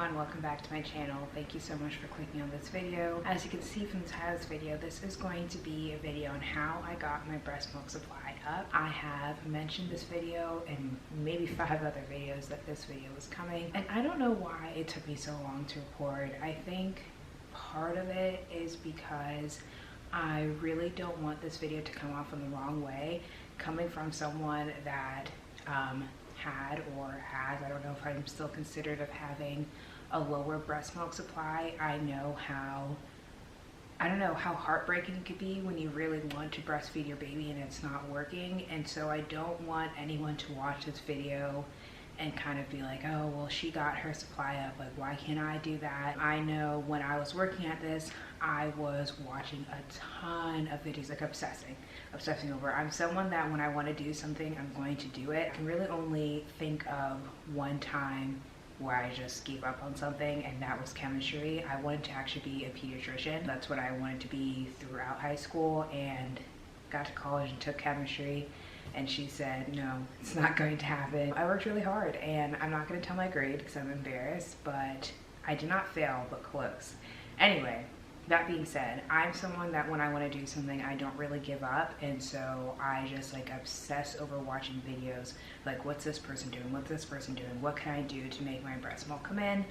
everyone, welcome back to my channel. Thank you so much for clicking on this video. As you can see from the title of this video, this is going to be a video on how I got my breast milk supply up. I have mentioned this video and maybe 5 other videos that this video was coming, and I don't know why it took me so long to record. I think part of it is because I really don't want this video to come off in the wrong way, coming from someone that had or has, I don't know if I'm still considered of having a lower breast milk supply. I know how heartbreaking it could be when you really want to breastfeed your baby and it's not working. And so I don't want anyone to watch this video and kind of be like, oh, well, she got her supply up, like, why can't I do that? I know when I was working at this, I was watching a ton of videos, like obsessing over. I'm someone that when I want to do something, I'm going to do it. I can really only think of one time where I just gave up on something, and that was chemistry. I wanted to actually be a pediatrician. That's what I wanted to be throughout high school, and got to college and took chemistry. And she said, no, it's not going to happen. I worked really hard, and I'm not going to tell my grade because I'm embarrassed, but I did not fail, but close. Anyway, that being said, I'm someone that when I want to do something, I don't really give up. And so I just like obsess over watching videos like, what's this person doing? What's this person doing? What can I do to make my breast milk come in?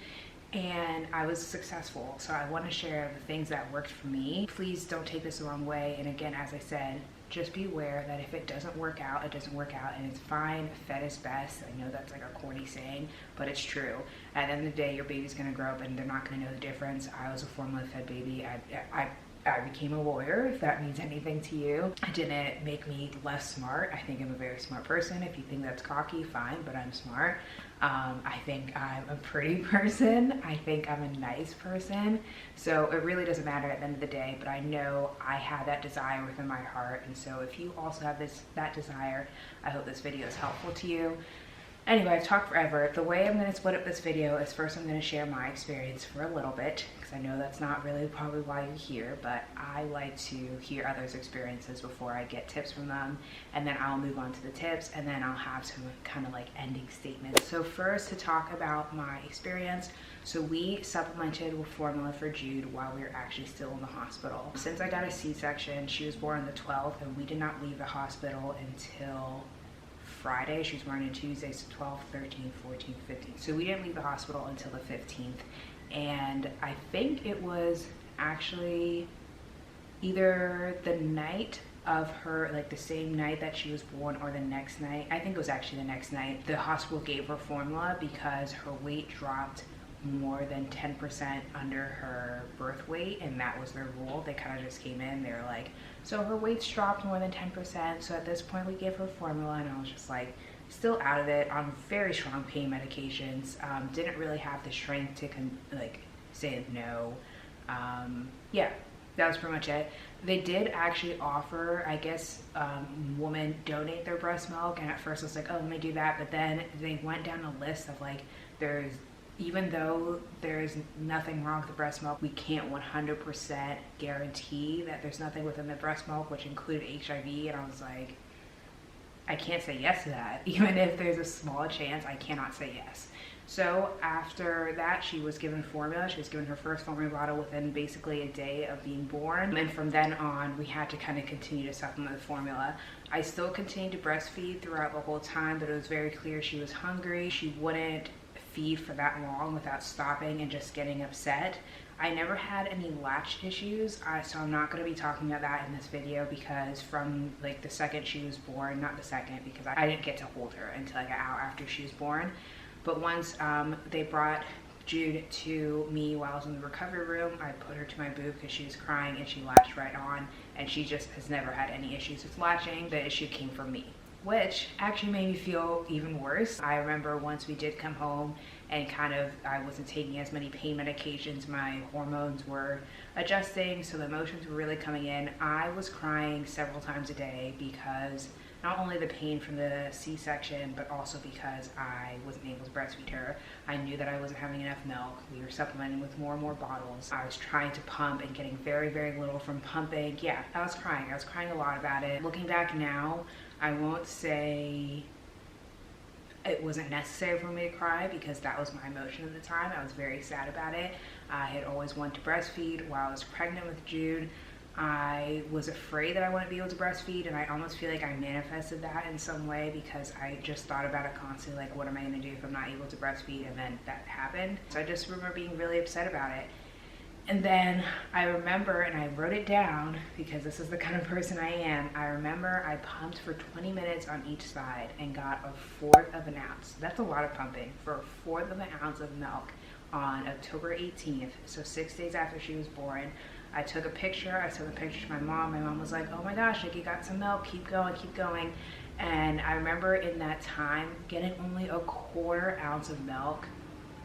And I was successful. So I want to share the things that worked for me. Please don't take this the wrong way. And again, as I said, just be aware that if it doesn't work out, it doesn't work out, and it's fine. Fed is best. I know that's like a corny saying, but it's true. At the end of the day, your baby's gonna grow up and they're not gonna know the difference. I was a formula-fed baby. I became a lawyer, if that means anything to you. It didn't make me less smart. I think I'm a very smart person. If you think that's cocky, fine, but I'm smart. I think I'm a pretty person. I think I'm a nice person. So it really doesn't matter at the end of the day, but I know I have that desire within my heart. And so if you also have that desire, I hope this video is helpful to you. Anyway, I've talked forever. The way I'm going to split up this video is first I'm going to share my experience for a little bit, because I know that's not really probably why you're here, but I like to hear others' experiences before I get tips from them, and then I'll move on to the tips, and then I'll have some kind of like ending statements. So first, to talk about my experience. So we supplemented with formula for Jude while we were actually still in the hospital. Since I got a C-section, she was born on the 12th, and we did not leave the hospital until Friday. She was born on Tuesday, so 12th, 13th, 14th, 15th. So we didn't leave the hospital until the 15th. And I think it was actually either the night of her, like the same night that she was born, or the next night. I think it was actually the next night. The hospital gave her formula because her weight dropped more than 10% under her birth weight, and that was their rule. They kind of just came in, they were like, so her weight's dropped more than 10%, so at this point we gave her formula. And I was just like, still out of it, on very strong pain medications. Didn't really have the strength to say no. Yeah, that was pretty much it. They did actually offer, I guess, women donate their breast milk, and at first I was like, oh, let me do that. But then they went down a list of like, even though there's nothing wrong with the breast milk, we can't 100% guarantee that there's nothing within the breast milk, which included HIV. And I was like, I can't say yes to that. Even if there's a small chance, I cannot say yes. So after that, she was given formula. She was given her first formula bottle within basically a day of being born. And from then on, we had to kind of continue to supplement the formula. I still continued to breastfeed throughout the whole time, but it was very clear she was hungry. She wouldn't feed for that long without stopping and just getting upset. I never had any latch issues, so I'm not going to be talking about that in this video, because from like the second she was born, not the second because I didn't get to hold her until like an hour after she was born, but once they brought Jude to me while I was in the recovery room, I put her to my boob because she was crying, and she latched right on, and she just has never had any issues with latching. The issue came from me, which actually made me feel even worse. I remember once we did come home and I wasn't taking as many pain medications, my hormones were adjusting, so the emotions were really coming in. I was crying several times a day because not only the pain from the C-section, but also because I wasn't able to breastfeed her. I knew that I wasn't having enough milk. We were supplementing with more and more bottles. I was trying to pump and getting very, very little from pumping. Yeah, I was crying. I was crying a lot about it. Looking back now, I won't say it wasn't necessary for me to cry because that was my emotion at the time. I was very sad about it. I had always wanted to breastfeed. While I was pregnant with Jude, I was afraid that I wouldn't be able to breastfeed, and I almost feel like I manifested that in some way because I just thought about it constantly, like, what am I going to do if I'm not able to breastfeed? And then that happened. So I just remember being really upset about it. And then I remember, and I wrote it down because this is the kind of person I am, I remember I pumped for 20 minutes on each side and got 1/4 of an ounce. That's a lot of pumping for 1/4 of an ounce of milk on October 18th, so 6 days after she was born. I took a picture, I sent the picture to my mom. My mom was like, oh my gosh, like, you got some milk, keep going, keep going. And I remember in that time getting only 1/4 ounce of milk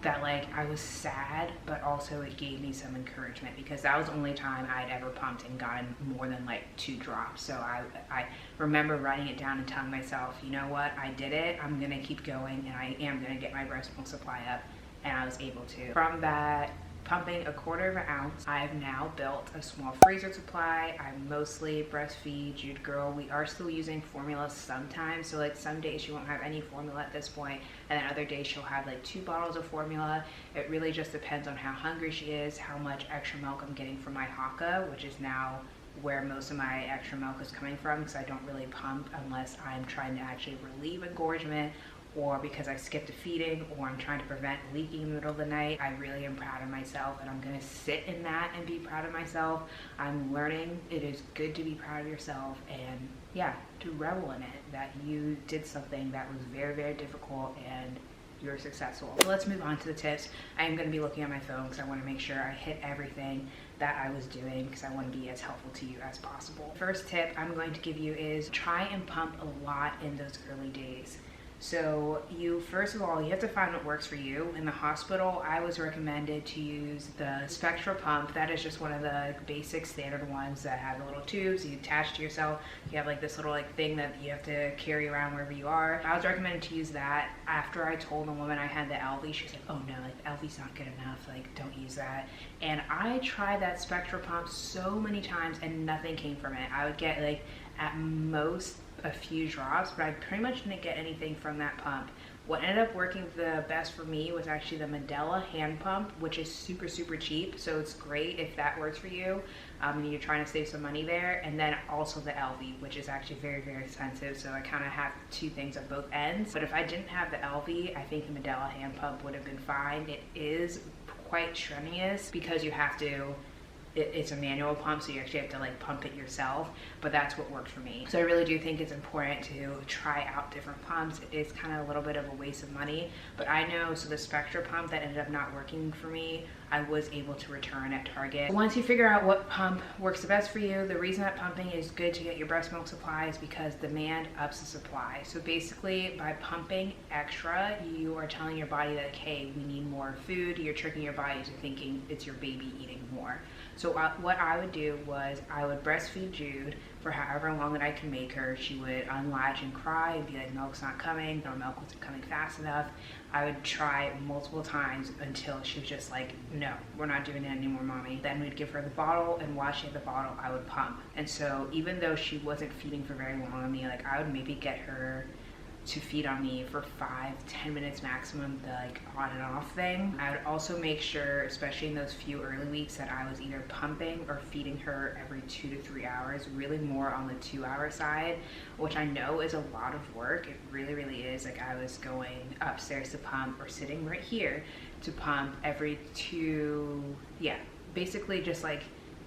that, like, I was sad, but also it gave me some encouragement because that was the only time I'd ever pumped and gotten more than like 2 drops. So I remember writing it down and telling myself, you know what, I did it, I'm gonna keep going, and I am gonna get my breast milk supply up, and I was able to. From that pumping 1/4 of an ounce, I've now built a small freezer supply. I mostly breastfeed Jude girl. We are still using formula sometimes, so like some days she won't have any formula at this point, and then other days she'll have like 2 bottles of formula. It really just depends on how hungry she is, how much extra milk I'm getting from my Haka, which is now where most of my extra milk is coming from, because I don't really pump unless I'm trying to actually relieve engorgement, or because I skipped a feeding, or I'm trying to prevent leaking in the middle of the night. I really am proud of myself, and I'm gonna sit in that and be proud of myself. I'm learning it is good to be proud of yourself, and yeah, to revel in it, that you did something that was very, very difficult and you're successful. So let's move on to the tips. I am gonna be looking at my phone because I wanna make sure I hit everything that I was doing because I want to be as helpful to you as possible. First tip I'm going to give you is try and pump a lot in those early days. So first of all, you have to find what works for you. In the hospital, I was recommended to use the Spectra pump. That is just one of the basic standard ones that have the little tubes you attach to yourself. You have like this little like thing that you have to carry around wherever you are. I was recommended to use that. After I told the woman I had the LV, she was like, oh no, like the LV's not good enough, like don't use that. And I tried that Spectra pump so many times and nothing came from it. I would get like at most a few drops, but I pretty much didn't get anything from that pump. What ended up working the best for me was actually the Medela hand pump, which is super, super cheap. So it's great if that works for you and you're trying to save some money there. And then also the LV, which is actually very, very expensive. So I kind of have 2 things at both ends. But if I didn't have the LV, I think the Medela hand pump would have been fine. It is quite strenuous because you have to, it's a manual pump, so you actually have to like pump it yourself, but that's what worked for me. So I really do think it's important to try out different pumps. It is kind of a little bit of a waste of money, but I know, so the Spectra pump that ended up not working for me, I was able to return at Target. Once you figure out what pump works the best for you, the reason that pumping is good to get your breast milk supply is because demand ups the supply. So basically by pumping extra, you are telling your body that, hey, we need more food. You're tricking your body to thinking it's your baby eating more. So what I would do was I would breastfeed Jude for however long that I can make her. She would unlatch and cry and be like, milk's not coming, or milk wasn't coming fast enough. I would try multiple times until she was just like, no, we're not doing it anymore, mommy. Then we'd give her the bottle, and while she had the bottle, I would pump. And so even though she wasn't feeding for very long on me, like I would maybe get her to feed on me for 5-10 minutes maximum, the like on and off thing. I would also make sure, especially in those few early weeks, that I was either pumping or feeding her every 2 to 3 hours, really more on the 2-hour side, which I know is a lot of work. It really, really is. Like I was going upstairs to pump or sitting right here to pump every 2, basically just like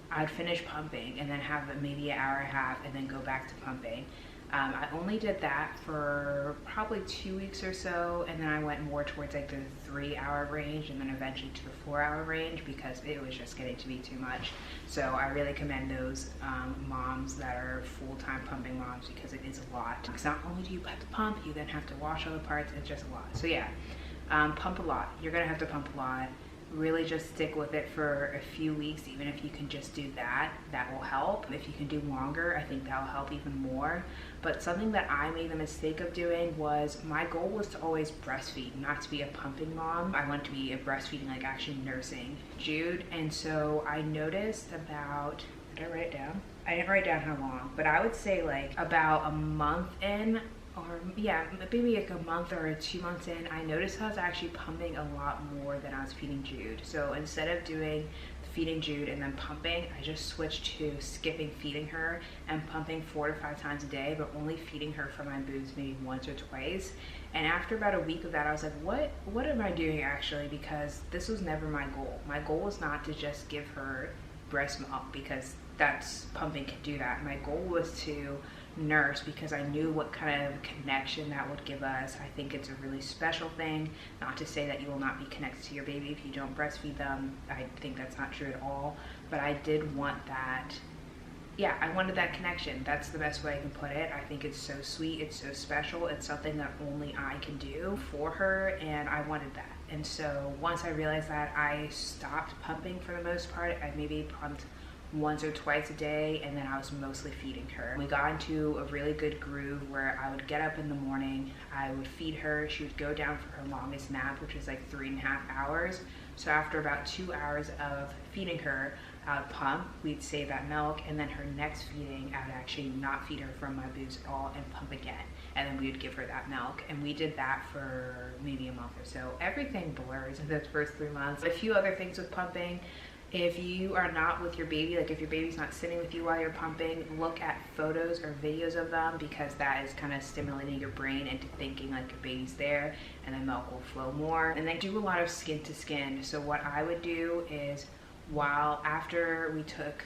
I'd finish pumping and then have maybe an hour and a half and then go back to pumping. I only did that for probably 2 weeks or so, and then I went more towards like the 3-hour range and then eventually to the 4-hour range because it was just getting to be too much. So I really commend those moms that are full-time pumping moms because it is a lot. Because not only do you have to pump, you then have to wash other parts. It's just a lot. So yeah, pump a lot. You're gonna have to pump a lot. Really just stick with it for a few weeks. Even if you can just do that, that will help. If you can do longer, I think that'll help even more. But something that I made the mistake of doing was, my goal was to always breastfeed, not to be a pumping mom. I wanted to be a breastfeeding, like actually nursing Jude. And so I noticed about, did I write it down? I didn't write down how long, but I would say like about a month in, or yeah, maybe like a month or 2 months in, I noticed I was actually pumping a lot more than I was feeding Jude. So instead of doing feeding Jude and then pumping, I just switched to skipping feeding her and pumping 4 to 5 times a day, but only feeding her from my boobs maybe once or twice. And after about a week of that, I was like, what am I doing actually? Because this was never my goal. My goal was not to just give her breast milk, because that's, pumping can do that. My goal was to nurse, because I knew what kind of connection that would give us. I think it's a really special thing. Not to say that you will not be connected to your baby if you don't breastfeed them. I think that's not true at all. But I did want that. Yeah, I wanted that connection. That's the best way I can put it. I think it's so sweet, it's so special, it's something that only I can do for her, and I wanted that. And so once I realized that, I stopped pumping for the most part. I maybe pumped once or twice a day, and then I was mostly feeding her. We got into a really good groove where I would get up in the morning, I would feed her, she would go down for her longest nap, which was like 3.5 hours. So after about 2 hours of feeding her, I would pump, we'd save that milk, and then her next feeding, I would actually not feed her from my boobs at all and pump again. And then we would give her that milk. And we did that for maybe a month or so. Everything blurs in those first 3 months. A few other things with pumping. If you are not with your baby, like if your baby's not sitting with you while you're pumping, look at photos or videos of them, because that is kind of stimulating your brain into thinking like your baby's there, and the milk will flow more. And then do a lot of skin to skin. So what I would do is, after we took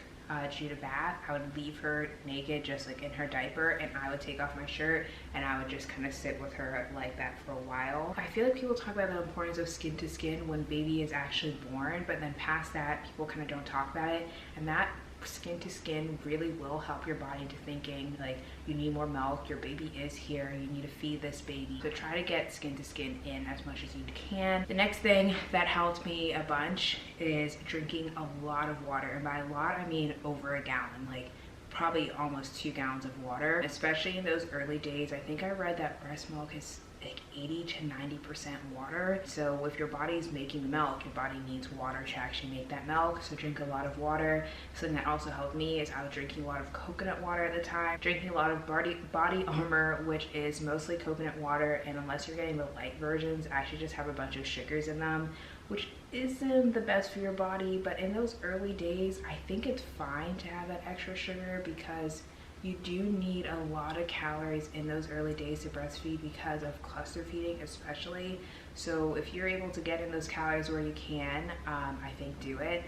Jude a bath, I would leave her naked, just like in her diaper, and I would take off my shirt and I would just kind of sit with her like that for a while. I feel like people talk about the importance of skin to skin when baby is actually born, but then past that, people kind of don't talk about it. And that skin to skin really will help your body into thinking like you need more milk, your baby is here, you need to feed this baby. So try to get skin to skin in as much as you can. The next thing that helped me a bunch is drinking a lot of water, and by a lot I mean over a gallon, like probably almost 2 gallons of water, especially in those early days. I think I read that breast milk is like 80 to 90% water. So if your body is making the milk, your body needs water to actually make that milk. So drink a lot of water. Something that also helped me is I was drinking a lot of coconut water at the time, drinking a lot of body armor, which is mostly coconut water, and unless you're getting the light versions, actually just have a bunch of sugars in them, which isn't the best for your body. But in those early days, I think it's fine to have that extra sugar, because you do need a lot of calories in those early days to breastfeed because of cluster feeding especially. So if you're able to get in those calories where you can, I think do it.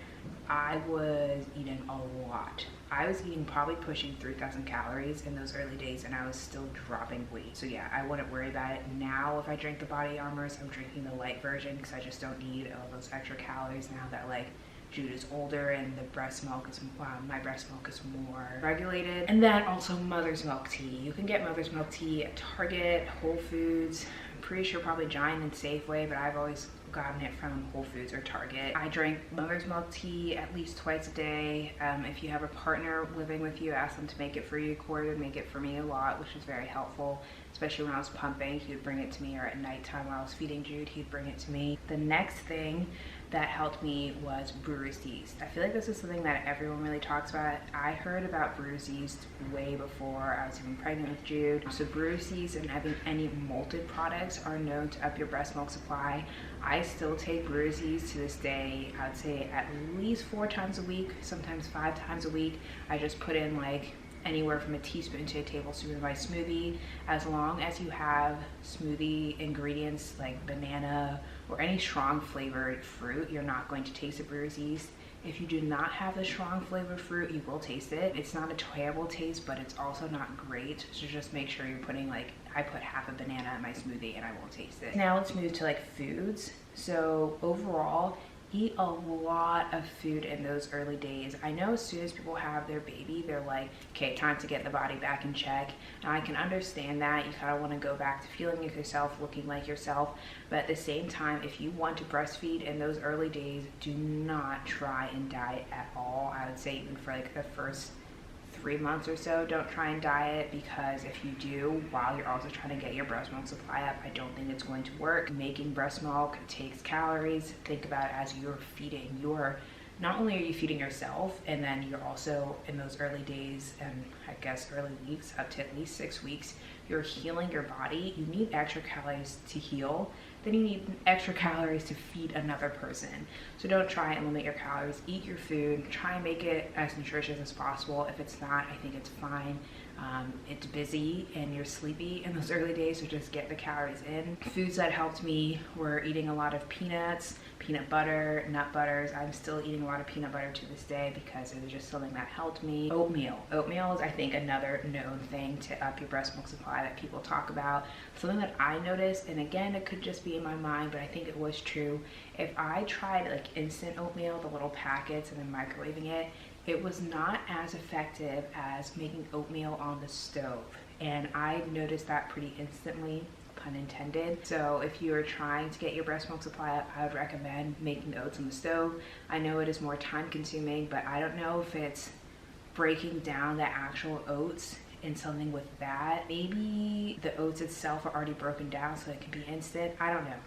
I was eating a lot. I was eating probably pushing 3,000 calories in those early days, and I was still dropping weight. So yeah, I wouldn't worry about it. Now if I drink the body armors, I'm drinking the light version because I just don't need all those extra calories now that like Jude is older and the breast milk is, my breast milk is more regulated. And then also mother's milk tea. You can get mother's milk tea at Target, Whole Foods, I'm pretty sure probably Giant and Safeway, but I've always gotten it from Whole Foods or Target. I drink mother's milk tea at least twice a day. If you have a partner living with you, ask them to make it for you. Corey would make it for me a lot, which is very helpful, especially when I was pumping. He would bring it to me, or at nighttime while I was feeding Jude, he'd bring it to me. The next thing that helped me was Brewer's Yeast. I feel like this is something that everyone really talks about. I heard about Brewer's Yeast way before I was even pregnant with Jude. So Brewer's Yeast and any malted products are known to up your breast milk supply. I still take Brewer's Yeast to this day. I would say at least 4 times a week, sometimes 5 times a week. I just put in like anywhere from a teaspoon to a tablespoon of my smoothie. As long as you have smoothie ingredients like banana or any strong flavored fruit, you're not going to taste the Brewer's Yeast. If you do not have the strong flavored fruit, you will taste it. It's not a terrible taste, but it's also not great. So just make sure you're putting like, I put half a banana in my smoothie and I won't taste it. Now let's move to like foods. So overall, eat a lot of food in those early days. I know as soon as people have their baby, they're like, okay, time to get the body back in check. Now I can understand that. You kind of want to go back to feeling like yourself, looking like yourself. But at the same time, if you want to breastfeed in those early days, do not try and diet at all. I would say even for like the first 3 months or so, don't try and diet, because if you do while you're also trying to get your breast milk supply up, I don't think it's going to work. Making breast milk takes calories. Think about it as you're feeding your not only are you feeding yourself, and then you're also in those early days and I guess early weeks up to at least 6 weeks, you're healing your body. You need extra calories to heal, then you need extra calories to feed another person. So don't try and limit your calories. Eat your food, try and make it as nutritious as possible. If it's not, I think it's fine. It's busy and you're sleepy in those early days, so just get the calories in. Foods that helped me were eating a lot of peanuts, peanut butter, nut butters. I'm still eating a lot of peanut butter to this day because it was just something that helped me. Oatmeal. Oatmeal is, I think, another known thing to up your breast milk supply that people talk about. Something that I noticed, and again, it could just be in my mind, but I think it was true. If I tried like instant oatmeal, the little packets, and then microwaving it, it was not as effective as making oatmeal on the stove. And I noticed that pretty instantly, pun intended. So if you're trying to get your breast milk supply up, I would recommend making the oats on the stove. I know it is more time consuming, but I don't know if it's breaking down the actual oats in something with that. Maybe the oats itself are already broken down so it can be instant. I don't know.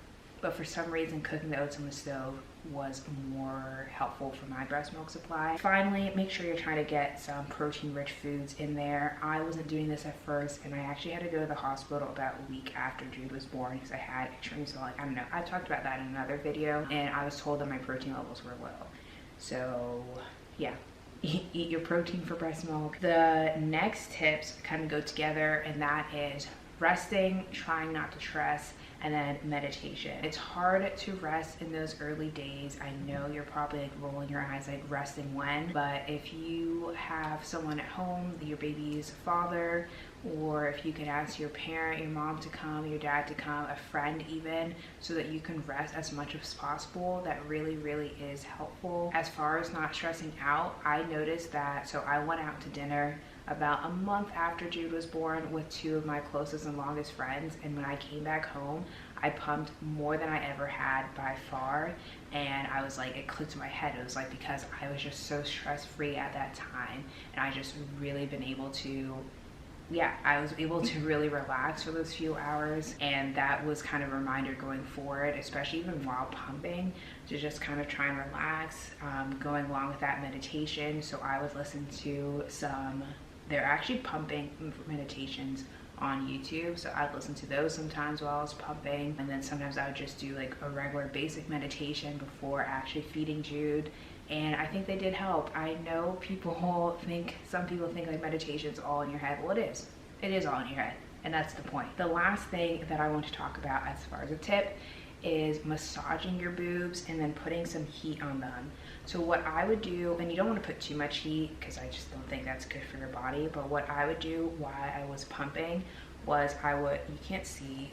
But for some reason, cooking the oats on the stove was more helpful for my breast milk supply. Finally, make sure you're trying to get some protein-rich foods in there. I wasn't doing this at first, and I actually had to go to the hospital about a week after Jude was born because I had extreme swelling. I don't know, I talked about that in another video, and I was told that my protein levels were low. So yeah, eat your protein for breast milk. The next tips kind of go together, and that is resting, trying not to stress, and then meditation. It's hard to rest in those early days. I know you're probably like rolling your eyes like resting when, but if you have someone at home, your baby's father, or if you can ask your parent, your mom to come, your dad to come, a friend even, so that you can rest as much as possible, that really, really is helpful. As far as not stressing out, I noticed that, so I went out to dinner about a month after Jude was born with 2 of my closest and longest friends, and when I came back home, I pumped more than I ever had by far, and I was like, it clicked in my head. It was like because I was just so stress-free at that time, and I just really been able to, I was able to really relax for those few hours, and that was kind of a reminder going forward, especially even while pumping, to just kind of try and relax, going along with that meditation. So I would listen to they're actually pumping meditations on YouTube, so I'd listen to those sometimes while I was pumping, and then sometimes I would just do like a regular basic meditation before actually feeding Jude, and I think they did help. I know some people think like meditation's all in your head. Well, it is all in your head, and that's the point. The last thing that I want to talk about as far as a tip is massaging your boobs and then putting some heat on them. So what I would do, and you don't want to put too much heat because I just don't think that's good for your body, but what I would do while I was pumping was you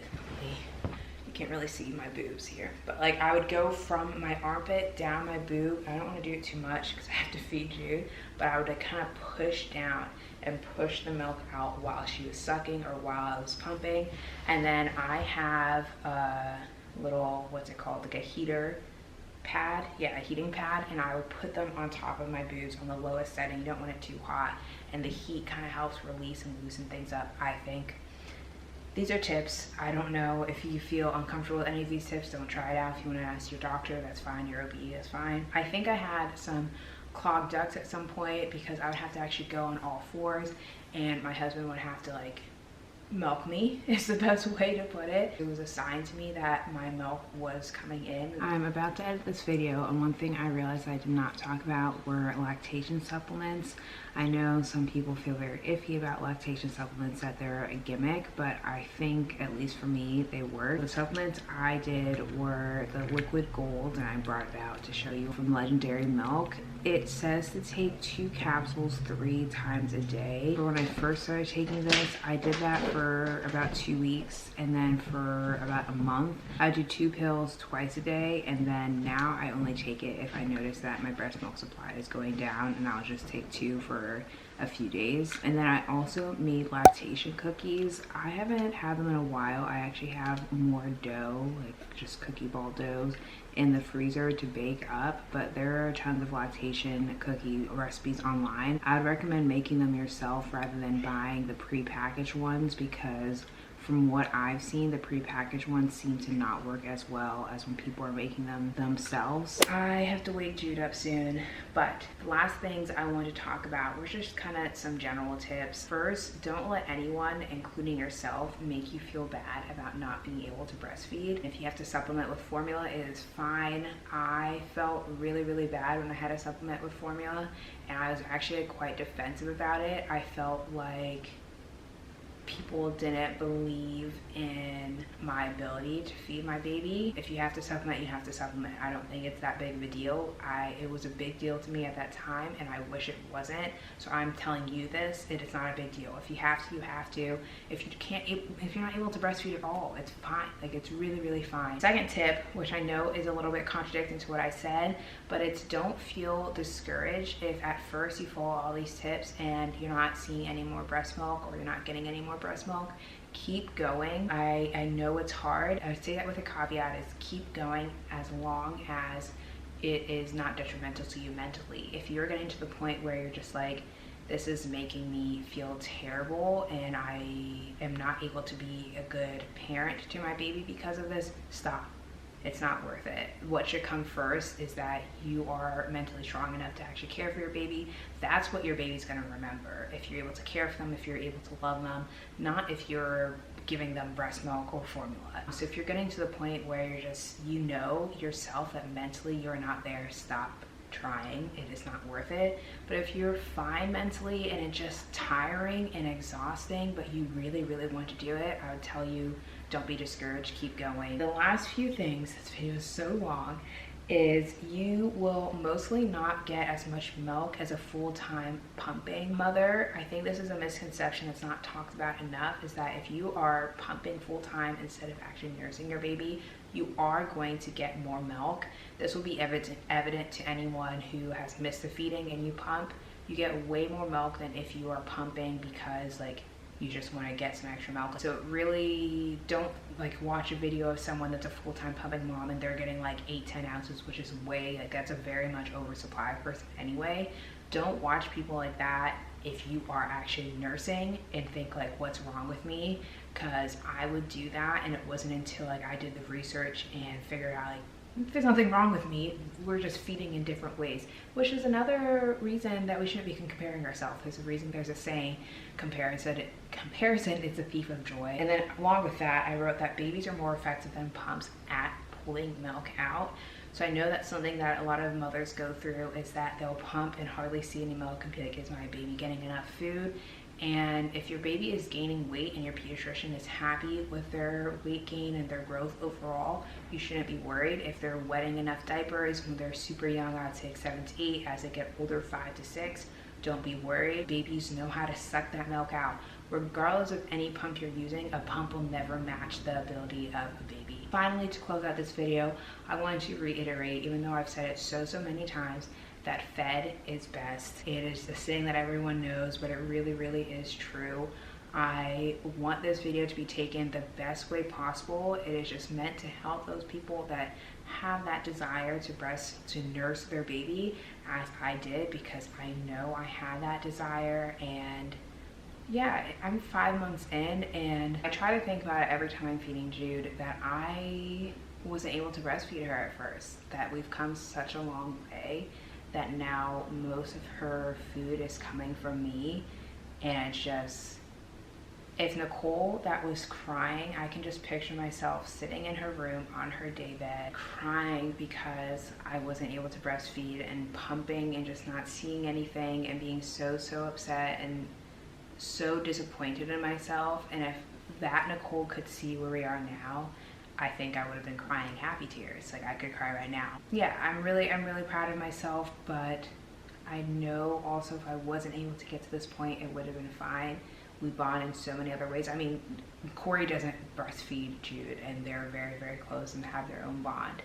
can't really see my boobs here, but like I would go from my armpit down my boob. I don't want to do it too much because I have to feed Jude, but I would like kind of push down and push the milk out while she was sucking or while I was pumping. And then I have a little, what's it called, like a heater pad, a heating pad, and I would put them on top of my boobs on the lowest setting. You don't want it too hot, and the heat kind of helps release and loosen things up, I think. These are tips. I don't know if you feel uncomfortable with any of these tips. Don't try it out. If you want to ask your doctor, that's fine. Your OB, that's fine. I think I had some clogged ducts at some point because I would have to actually go on all fours, and my husband would have to like milk me, is the best way to put it. It was a sign to me that my milk was coming in. I'm about to edit this video, and one thing I realized I did not talk about were lactation supplements. I know some people feel very iffy about lactation supplements, that they're a gimmick, but I think, at least for me, they work. The supplements I did were the liquid gold, and I brought it out to show you, from Legendary Milk. It says to take 2 capsules 3 times a day. But when I first started taking this, I did that for about 2 weeks, and then for about a month, I do 2 pills twice a day, and then now I only take it if I notice that my breast milk supply is going down, and I'll just take 2 for a few days. And then I also made lactation cookies. I haven't had them in a while. I actually have more dough, like just cookie ball doughs, in the freezer to bake up, but there are tons of lactation cookie recipes online. I'd recommend making them yourself rather than buying the pre-packaged ones, because from what I've seen, the prepackaged ones seem to not work as well as when people are making them themselves. I have to wake Jude up soon, but the last things I want to talk about were just kind of some general tips. First, don't let anyone, including yourself, make you feel bad about not being able to breastfeed. If you have to supplement with formula, it is fine. I felt really, really bad when I had to supplement with formula, and I was actually quite defensive about it. I felt like people didn't believe in my ability to feed my baby. If you have to supplement, you have to supplement. I don't think it's that big of a deal. It was a big deal to me at that time, and I wish it wasn't. So I'm telling you this, it is not a big deal. If you have to, you have to. If you're not able to breastfeed at all, it's fine. Like, it's really, really fine. Second tip, which I know is a little bit contradicting to what I said, but it's don't feel discouraged if at first you follow all these tips and you're not seeing any more breast milk or you're not getting any more breast milk. Keep going. I know it's hard. I would say that with a caveat, is keep going as long as it is not detrimental to you mentally. If you're getting to the point where you're just like, this is making me feel terrible and I am not able to be a good parent to my baby because of this, stop. It's not worth it. What should come first is that you are mentally strong enough to actually care for your baby. That's what your baby's gonna remember. If you're able to care for them, if you're able to love them, not if you're giving them breast milk or formula. So if you're getting to the point where you're just, you know yourself that mentally you're not there, stop trying. It is not worth it. But if you're fine mentally and it's just tiring and exhausting, but you really, really want to do it, I would tell you, don't be discouraged, keep going. The last few things, this video is so long, is you will mostly not get as much milk as a full-time pumping mother. I think this is a misconception that's not talked about enough, is that if you are pumping full-time instead of actually nursing your baby, you are going to get more milk. This will be evident to anyone who has missed the feeding and you pump. You get way more milk than if you are pumping because like you just want to get some extra milk. So really don't like watch a video of someone that's a full-time pumping mom and they're getting like 8-10 ounces, which is way, like that's a very much oversupply person anyway. Don't watch people like that if you are actually nursing and think like, what's wrong with me? Because I would do that, and it wasn't until like I did the research and figured out like there's nothing wrong with me. We're just feeding in different ways, which is another reason that we shouldn't be comparing ourselves. There's a reason, there's a saying, comparison is the thief of joy. And then along with that, I wrote that babies are more effective than pumps at pulling milk out. So I know that's something that a lot of mothers go through, is that they'll pump and hardly see any milk and be like, is my baby getting enough food? And if your baby is gaining weight and your pediatrician is happy with their weight gain and their growth overall, you shouldn't be worried. If they're wetting enough diapers when they're super young, I'd say 7 to 8, as they get older 5 to 6, don't be worried. Babies know how to suck that milk out. Regardless of any pump you're using, a pump will never match the ability of a baby. Finally, to close out this video, I wanted to reiterate, even though I've said it so many times, that fed is best. It is the thing that everyone knows, but it really, really is true. I want this video to be taken the best way possible. It is just meant to help those people that have that desire to nurse their baby, as I did, because I know I had that desire. And yeah, I'm 5 months in, and I try to think about it every time I'm feeding Jude, that I wasn't able to breastfeed her at first, that we've come such a long way, that now most of her food is coming from me. And it's just, if Nicole that was crying, I can just picture myself sitting in her room on her daybed crying because I wasn't able to breastfeed, and pumping and just not seeing anything and being so upset and so disappointed in myself. And if that Nicole could see where we are now, I think I would have been crying happy tears. Like, I could cry right now. Yeah, I'm really proud of myself, but I know also if I wasn't able to get to this point, it would have been fine. We bond in so many other ways. I mean, Corey doesn't breastfeed Jude, and they're very close and have their own bond.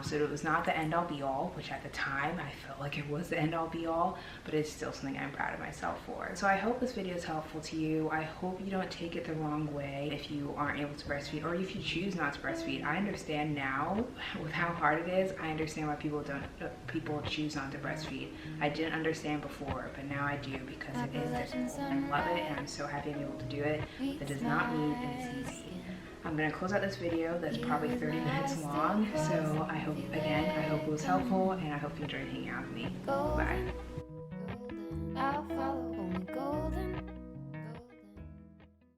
So it was not the end all be all, which at the time I felt like it was the end all be all, but it's still something I'm proud of myself for. So I hope this video is helpful to you. I hope you don't take it the wrong way if you aren't able to breastfeed, or if you choose not to breastfeed. I understand now with how hard it is. I understand why people choose not to breastfeed. I didn't understand before, but now I do, because it is difficult. I love it, and I'm so happy to be able to do it. That does not mean it is easy. I'm gonna close out this video that's probably 30 minutes long. So I hope it was helpful, and I hope you enjoyed hanging out with me. Bye.